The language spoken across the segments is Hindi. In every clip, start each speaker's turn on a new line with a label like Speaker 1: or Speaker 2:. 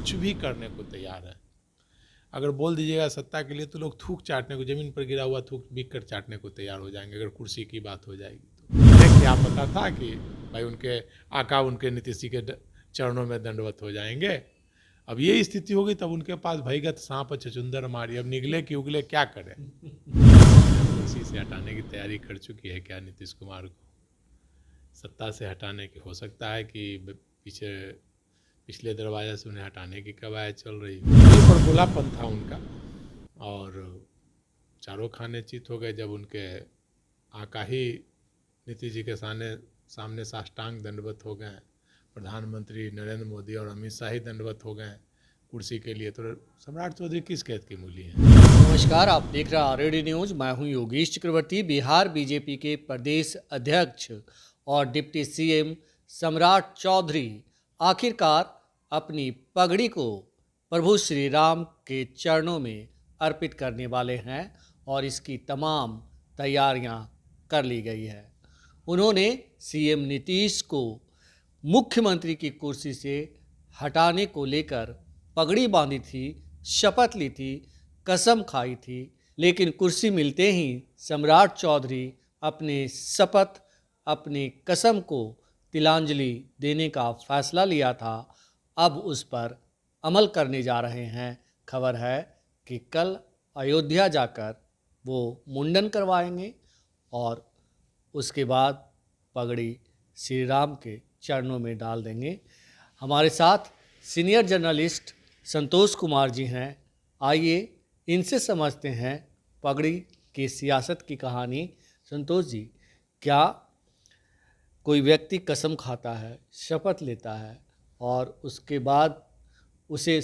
Speaker 1: कुछ भी करने को तैयार है। अगर बोल दीजिएगा सत्ता के लिए तो लोग थूक चाटने को, ज़मीन पर गिरा हुआ थूक बिक कर चाटने को तैयार हो जाएंगे अगर कुर्सी की बात हो जाएगी तो। उन्हें क्या पता था कि भाई उनके आका उनके नीतीश जी के चरणों में दंडवत हो जाएंगे। अब ये स्थिति होगी तब उनके पास भईगत सांप छछुंदर मारी, अब निगले कि उगले क्या करें। कुर्सी से हटाने की तैयारी कर चुकी है क्या नीतीश कुमार को? सत्ता से हटाने की हो सकता है कि पिछले दरवाजे से उन्हें हटाने की कवायद चल रही है। ये बड़बोलापन था उनका, और चारों खाने चित हो गए जब उनके आका ही नीतीश जी के सामने साष्टांग दंडवत हो गए। प्रधानमंत्री नरेंद्र मोदी और अमित शाह ही दंडवत हो गए कुर्सी के लिए, तो सम्राट चौधरी किस कैद की मूली है?
Speaker 2: नमस्कार, आप देख रहे हैं आरएडी न्यूज। मैं हूं योगेश चक्रवर्ती। बिहार बीजेपी के प्रदेश अध्यक्ष और डिप्टी सीएम सम्राट चौधरी आखिरकार अपनी पगड़ी को प्रभु श्री राम के चरणों में अर्पित करने वाले हैं और इसकी तमाम तैयारियां कर ली गई है। उन्होंने सीएम नीतीश को मुख्यमंत्री की कुर्सी से हटाने को लेकर पगड़ी बांधी थी, शपथ ली थी, कसम खाई थी, लेकिन कुर्सी मिलते ही सम्राट चौधरी अपने शपथ, अपनी कसम को तिलांजलि देने का फैसला लिया था। अब उस पर अमल करने जा रहे हैं। खबर है कि कल अयोध्या जाकर वो मुंडन करवाएंगे और उसके बाद पगड़ी श्री राम के चरणों में डाल देंगे। हमारे साथ सीनियर जर्नलिस्ट संतोष कुमार जी हैं। आइए इनसे समझते हैं पगड़ी की सियासत की कहानी। संतोष जी, क्या कोई व्यक्ति कसम खाता है, शपथ लेता है और उसके बाद उसे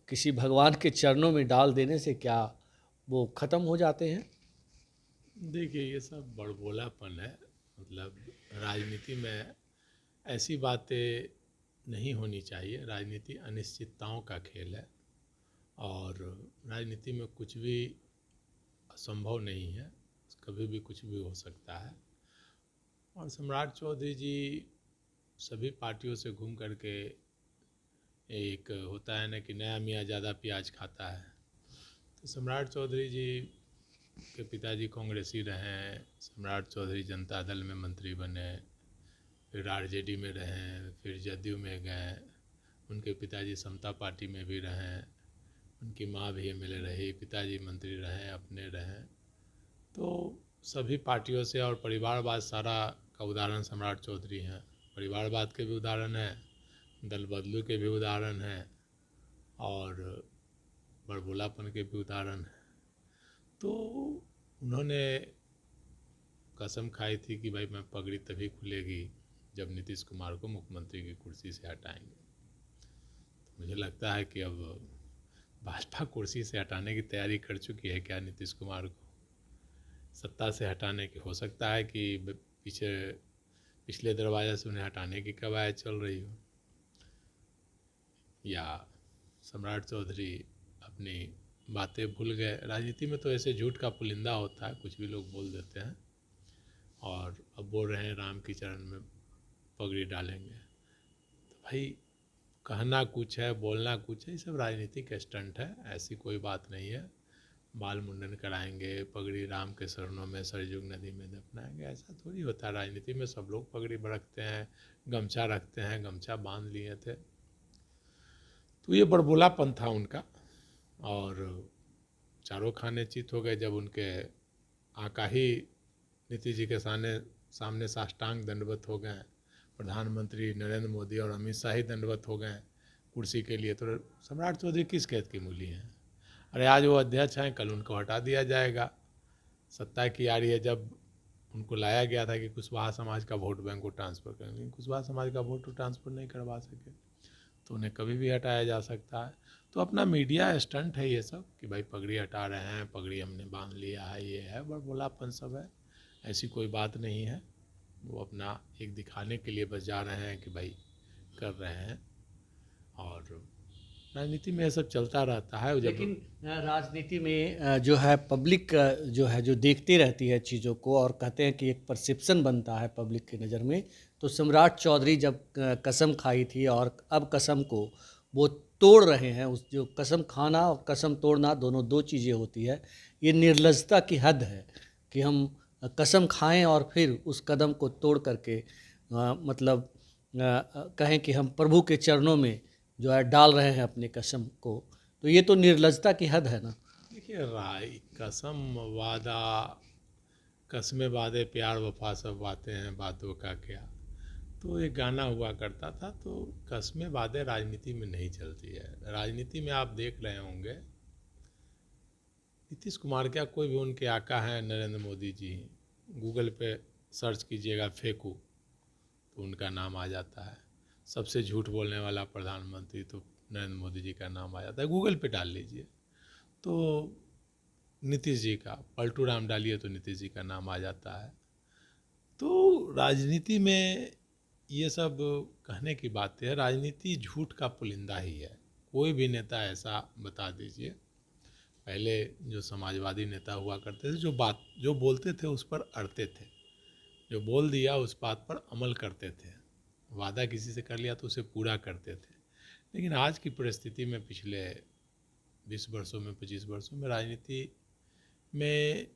Speaker 2: किसी भगवान के चरणों में डाल देने से क्या वो ख़त्म हो जाते हैं?
Speaker 1: देखिए, ये सब बड़बोलापन है। मतलब राजनीति में ऐसी बातें नहीं होनी चाहिए। राजनीति अनिश्चितताओं का खेल है और राजनीति में कुछ भी असंभव नहीं है, कभी भी कुछ भी हो सकता है। और सम्राट चौधरी जी सभी पार्टियों से घूम करके, एक होता है ना कि नया मियाँ ज़्यादा प्याज खाता है, तो सम्राट चौधरी जी के पिताजी कांग्रेसी रहे, सम्राट चौधरी जनता दल में मंत्री बने, फिर आरजेडी में रहे, फिर जदयू में गए, उनके पिताजी समता पार्टी में भी रहे, उनकी माँ भी एमएलए रही, पिताजी मंत्री रहे, अपने रहे। तो सभी पार्टियों से और परिवारवाद सारा का उदाहरण सम्राट चौधरी हैं। परिवारवाद के भी उदाहरण हैं, दल बदलू के भी उदाहरण हैं और बड़बोलापन के भी उदाहरण हैं। तो उन्होंने कसम खाई थी कि भाई मैं पगड़ी तभी खुलेगी जब नीतीश कुमार को मुख्यमंत्री की कुर्सी से हटाएंगे। तो मुझे लगता है कि अब भाजपा कुर्सी से हटाने की तैयारी कर चुकी है क्या नीतीश कुमार को? सत्ता से हटाने की हो सकता है कि पिछले दरवाजे से उन्हें हटाने की कवायद चल रही हो, या सम्राट चौधरी अपनी बातें भूल गए। राजनीति में तो ऐसे झूठ का पुलिंदा होता है, कुछ भी लोग बोल देते हैं और अब बोल रहे हैं राम की चरण में पगड़ी डालेंगे। तो भाई कहना कुछ है, बोलना कुछ है, ये सब राजनीतिक स्टंट है, ऐसी कोई बात नहीं है। बाल मुंडन कराएंगे, पगड़ी राम के शरणों में सरयुग नदी में दफनाएंगे, ऐसा थोड़ी होता है। राजनीति में सब लोग पगड़ी रखते हैं, गमछा रखते हैं, गमछा बांध लिए थे। तो ये बड़बोलापन था उनका, और चारों खाने चित हो गए जब उनके आका ही नीतीश जी के सामने साष्टांग दंडवत हो गए। प्रधानमंत्री नरेंद्र मोदी और अमित शाह ही दंडवत हो गए कुर्सी के लिए, तो सम्राट चौधरी किस कैद की मूली हैं? अरे आज वो अध्यक्ष हैं, कल उनको हटा दिया जाएगा। सत्ता की आ रही है। जब उनको लाया गया था कि कुशवाहा समाज का वोट बैंक को ट्रांसफ़र करेंगे, कुशवाहा समाज का वोट ट्रांसफ़र नहीं करवा सके, तो उन्हें कभी भी हटाया जा सकता है। तो अपना मीडिया स्टंट है ये सब कि भाई पगड़ी हटा रहे हैं, पगड़ी हमने बांध लिया है, ये है, बड़बोलापन सब है, ऐसी कोई बात नहीं है। वो अपना एक दिखाने के लिए बस जा रहे हैं कि भाई कर रहे हैं, और राजनीति में ये सब चलता रहता है।
Speaker 2: लेकिन राजनीति में जो है पब्लिक जो देखती रहती है चीज़ों को और कहते हैं कि एक परसेप्शन बनता है पब्लिक की नज़र में। तो सम्राट चौधरी जब कसम खाई थी और अब कसम को वो तोड़ रहे हैं, उस जो कसम खाना और कसम तोड़ना दोनों दो चीज़ें होती है। ये निर्लजता की हद है कि हम कसम खाएं और फिर उस कदम को तोड़ करके मतलब कहें कि हम प्रभु के चरणों में जो है डाल रहे हैं अपनी कसम को। तो ये तो निर्लजता की हद है ना।
Speaker 1: देखिए कसम वादा, कसमें वादे प्यार वफा सब बातें हैं, बातों का क्या। तो एक गाना हुआ करता था, तो कसमें वादे राजनीति में नहीं चलती है। राजनीति में आप देख रहे होंगे नीतीश कुमार क्या, कोई भी उनके आका हैं नरेंद्र मोदी जी, गूगल पे सर्च कीजिएगा फेंकू तो उनका नाम आ जाता है। सबसे झूठ बोलने वाला प्रधानमंत्री तो नरेंद्र मोदी जी का नाम आ जाता है, गूगल पे डाल लीजिए तो नीतीश जी का, पलटू राम डालिए तो नीतीश जी का नाम आ जाता है। तो राजनीति में ये सब कहने की बात है, राजनीति झूठ का पुलिंदा ही है। कोई भी नेता ऐसा बता दीजिए, पहले जो समाजवादी नेता हुआ करते थे, जो बोलते थे उस पर अड़ते थे, जो बोल दिया उस बात पर अमल करते थे, वादा किसी से कर लिया तो उसे पूरा करते थे। लेकिन आज की परिस्थिति में पिछले 20 वर्षों में 25 वर्षों में राजनीति में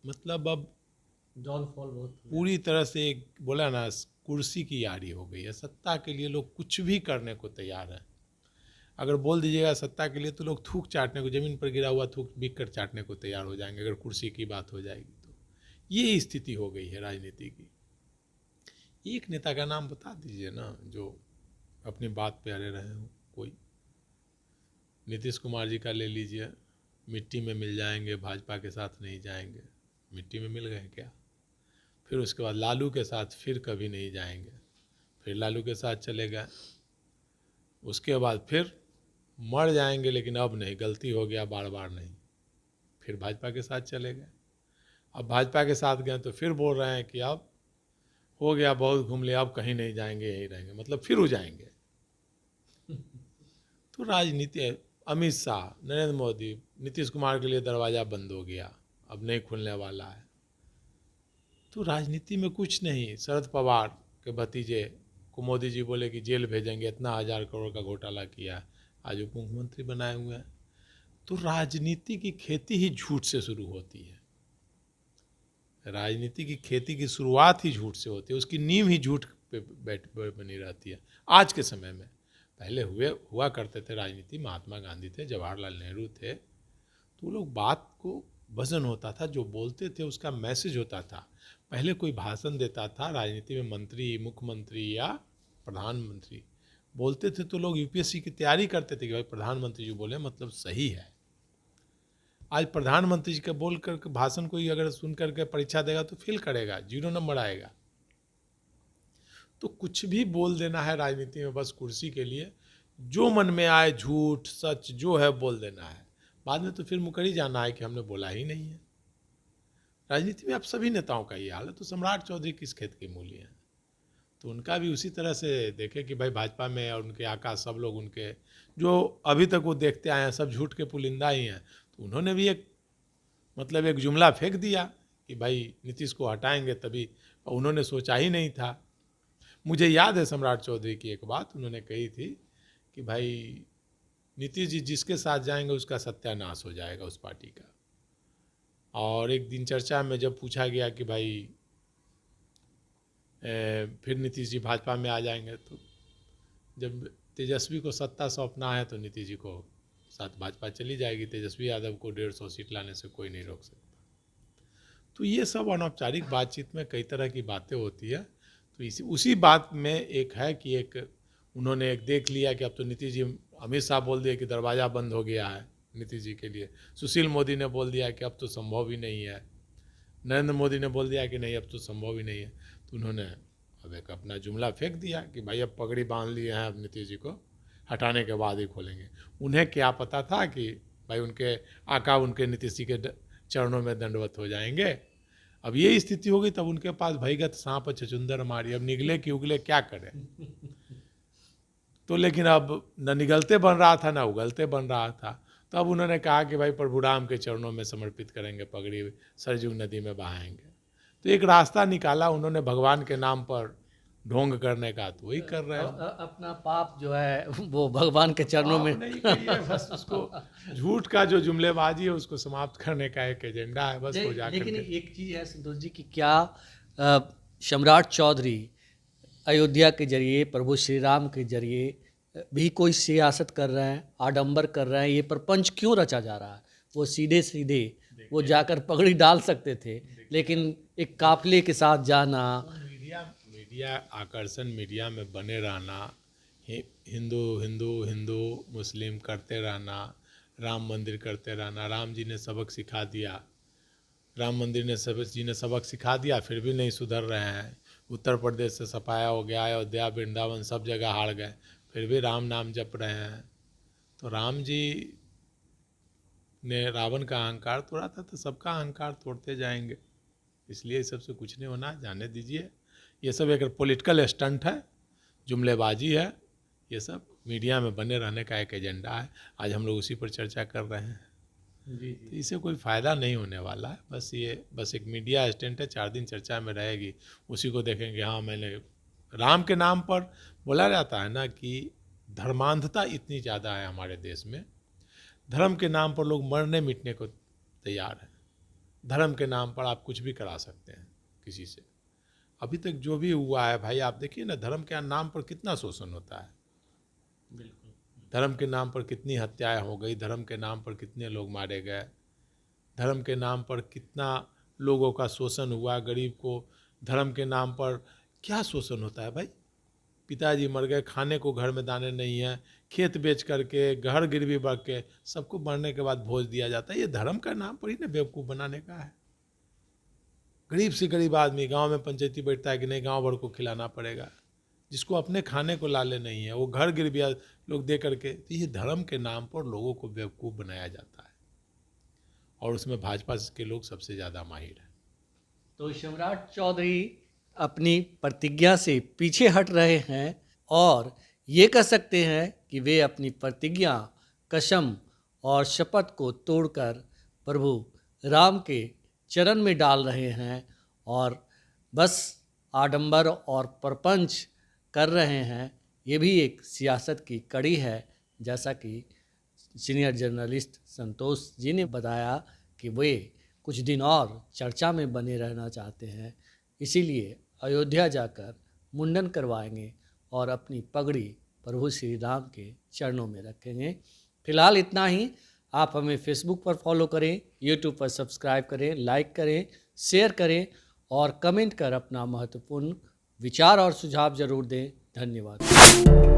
Speaker 1: मतलब अब
Speaker 2: डाउनफॉल बहुत
Speaker 1: पूरी तरह से एक बोला ना, कुर्सी की यारी हो गई है। सत्ता के लिए लोग कुछ भी करने को तैयार हैं। अगर बोल दीजिएगा सत्ता के लिए तो लोग थूक चाटने को, ज़मीन पर गिरा हुआ थूक बिक कर चाटने को तैयार हो जाएंगे अगर कुर्सी की बात हो जाएगी तो। ये स्थिति हो गई है राजनीति की। एक नेता का नाम बता दीजिए ना जो अपनी बात पे अड़े रहे हो। कोई नीतीश कुमार जी का ले लीजिए, मिट्टी में मिल जाएंगे, भाजपा के साथ नहीं जाएंगे। मिट्टी में मिल गए क्या? फिर उसके बाद लालू के साथ फिर कभी नहीं जाएंगे, फिर लालू के साथ चले गए। उसके बाद फिर मर जाएंगे लेकिन अब नहीं, गलती हो गया, बार बार नहीं, फिर भाजपा के साथ चले गए। अब भाजपा के साथ गए तो फिर बोल रहे हैं कि अब हो गया, बहुत घूम लिया, अब कहीं नहीं जाएंगे, यहीं रहेंगे, मतलब फिर हो जाएंगे। तो राजनीति, अमित शाह, नरेंद्र मोदी, नीतीश कुमार के लिए दरवाज़ा बंद हो गया, अब नहीं खुलने वाला है। तो राजनीति में कुछ नहीं। शरद पवार के भतीजे को मोदी जी बोले कि जेल भेजेंगे, इतना 1000 करोड़ का घोटाला किया, आज उप मुख्यमंत्री बनाए हुए हैं। तो राजनीति की खेती ही झूठ से शुरू होती है। राजनीति की खेती की शुरुआत ही झूठ से होती है, उसकी नींव ही झूठ पे बनी रहती है। आज के समय में, पहले हुआ करते थे राजनीति, महात्मा गांधी थे, जवाहरलाल नेहरू थे, तो वो लोग बात को वजन होता था, जो बोलते थे उसका मैसेज होता था। पहले कोई भाषण देता था राजनीति में, मंत्री, मुख्यमंत्री या प्रधानमंत्री बोलते थे तो लोग यूपीएससी की तैयारी करते थे कि भाई प्रधानमंत्री जी बोले मतलब सही है। आज प्रधानमंत्री जी का बोल कर भाषण कोई अगर सुन करके परीक्षा देगा तो फेल करेगा, 0 नंबर आएगा। तो कुछ भी बोल देना है राजनीति में बस कुर्सी के लिए, जो मन में आए, झूठ सच जो है बोल देना है, बाद में तो फिर मुकर ही जाना है कि हमने बोला ही नहीं है। राजनीति में अब सभी नेताओं का ये हाल है। तो सम्राट चौधरी किस खेत के मूली हैं? तो उनका भी उसी तरह से देखे कि भाई भाजपा में और उनके आका सब लोग, उनके जो अभी तक वो देखते आए हैं सब झूठ के पुलिंदा ही हैं। तो उन्होंने भी एक जुमला फेंक दिया कि भाई नीतीश को हटाएंगे तभी, और उन्होंने सोचा ही नहीं था। मुझे याद है सम्राट चौधरी की एक बात उन्होंने कही थी कि भाई नीतीश जी जिसके साथ जाएंगे उसका सत्यानाश हो जाएगा उस पार्टी का। और एक दिन चर्चा में जब पूछा गया कि भाई फिर नीतीश जी भाजपा में आ जाएंगे, तो जब तेजस्वी को सत्ता सौंपना है तो नीतीश जी को साथ भाजपा चली जाएगी, तेजस्वी यादव को 150 सीट लाने से कोई नहीं रोक सकता। तो ये सब अनौपचारिक बातचीत में कई तरह की बातें होती है। तो उसी बात में एक है कि उन्होंने देख लिया कि अब तो नीतीश जी, अमित शाह बोल दिया कि दरवाज़ा बंद हो गया है नीतीश जी के लिए, सुशील मोदी ने बोल दिया कि अब तो संभव ही नहीं है, नरेंद्र मोदी ने बोल दिया कि नहीं अब तो संभव ही नहीं है। तो उन्होंने अब एक अपना जुमला फेंक दिया कि भाई अब पगड़ी बांध लिए हैं, अब नीतीश जी को हटाने के बाद ही खोलेंगे। उन्हें क्या पता था कि भाई उनके आका उनके नीतीश जी के चरणों में दंडवत हो जाएंगे। अब ये स्थिति हो गई, तब उनके पास भईगत सांप छचुंदर मारी, अब निगले कि उगले क्या करें। तो लेकिन अब न निगलते बन रहा था न उगलते बन रहा था। तो अब उन्होंने कहा कि भाई प्रभु राम के चरणों में समर्पित करेंगे, पगड़ी सरजू नदी में बहाएंगे। तो एक रास्ता निकाला उन्होंने, भगवान के नाम पर ढोंग करने का तो वही कर रहे हैं।
Speaker 2: अपना पाप जो है वो भगवान के चरणों में
Speaker 1: आप नहीं करिए, बस उसको झूठ का जो जुमलेबाजी है उसको समाप्त करने का एक एजेंडा है, बस वो जा
Speaker 2: लेकिन
Speaker 1: करके।
Speaker 2: एक चीज़ है संतोष जी कि क्या सम्राट चौधरी अयोध्या के जरिए प्रभु श्री राम के जरिए भी कोई सियासत कर रहे हैं, आडंबर कर रहे हैं? ये प्रपंच क्यों रचा जा रहा है? वो सीधे सीधे वो जाकर पगड़ी डाल सकते थे, लेकिन एक काफिले के साथ जाना,
Speaker 1: मीडिया मीडिया आकर्षण, मीडिया में बने रहना, हिंदू हिंदू हिंदू मुस्लिम करते रहना, राम मंदिर करते रहना। राम जी ने सबक सिखा दिया, राम मंदिर ने जी ने सबक सिखा दिया, फिर भी नहीं सुधर रहे हैं। उत्तर प्रदेश से सफाया हो गया, अयोध्या वृंदावन सब जगह हार गए, फिर भी राम नाम जप रहे हैं। तो राम जी ने रावण का अहंकार तोड़ा था, तो सबका अहंकार तोड़ते जाएंगे। इसलिए इस सबसे कुछ नहीं होना, जाने दीजिए। ये सब एक पॉलिटिकल स्टंट है, जुमलेबाजी है, ये सब मीडिया में बने रहने का एक एजेंडा है। आज हम लोग उसी पर चर्चा कर रहे हैं। तो इससे कोई फ़ायदा नहीं होने वाला है। बस एक मीडिया स्टंट है, 4 दिन चर्चा में रहेगी, उसी को देखेंगे। हाँ, मैंने राम के नाम पर बोला जाता है ना कि धर्मांधता इतनी ज़्यादा है हमारे देश में, धर्म के नाम पर लोग मरने मिटने को तैयार हैं। धर्म के नाम पर आप कुछ भी करा सकते हैं किसी से। अभी तक जो भी हुआ है भाई, आप देखिए ना, धर्म के नाम पर कितना शोषण होता है।
Speaker 2: बिल्कुल,
Speaker 1: धर्म के नाम पर कितनी हत्याएं हो गई, धर्म के नाम पर कितने लोग मारे गए, धर्म के नाम पर कितना लोगों का शोषण हुआ। गरीब को धर्म के नाम पर क्या शोषण होता है भाई। पिताजी मर गए, खाने को घर में दाने नहीं है, खेत बेच करके, घर गिरवी रख के सबको मरने के बाद भोज दिया जाता है। ये धर्म का नाम पर ही ना बेवकूफ़ बनाने का है। गरीब से गरीब आदमी गांव में पंचायती बैठता है कि नहीं, गांव भर को खिलाना पड़ेगा। जिसको अपने खाने को लाले नहीं है वो घर गिरविया लोग दे करके। तो ये धर्म के नाम पर लोगों को बेवकूफ़ बनाया जाता है, और उसमें भाजपा के लोग सबसे ज़्यादा माहिर हैं।
Speaker 2: तो सम्राट चौधरी अपनी प्रतिज्ञा से पीछे हट रहे हैं, और ये कह सकते हैं कि वे अपनी प्रतिज्ञा, कसम और शपथ को तोड़कर प्रभु राम के चरण में डाल रहे हैं, और बस आडंबर और प्रपंच कर रहे हैं। ये भी एक सियासत की कड़ी है, जैसा कि सीनियर जर्नलिस्ट संतोष जी ने बताया कि वे कुछ दिन और चर्चा में बने रहना चाहते हैं, इसीलिए अयोध्या जाकर मुंडन करवाएंगे और अपनी पगड़ी प्रभु श्री राम के चरणों में रखेंगे। फिलहाल इतना ही। आप हमें फेसबुक पर फॉलो करें, यूट्यूब पर सब्सक्राइब करें, लाइक करें, शेयर करें और कमेंट कर अपना महत्वपूर्ण विचार और सुझाव जरूर दें। धन्यवाद।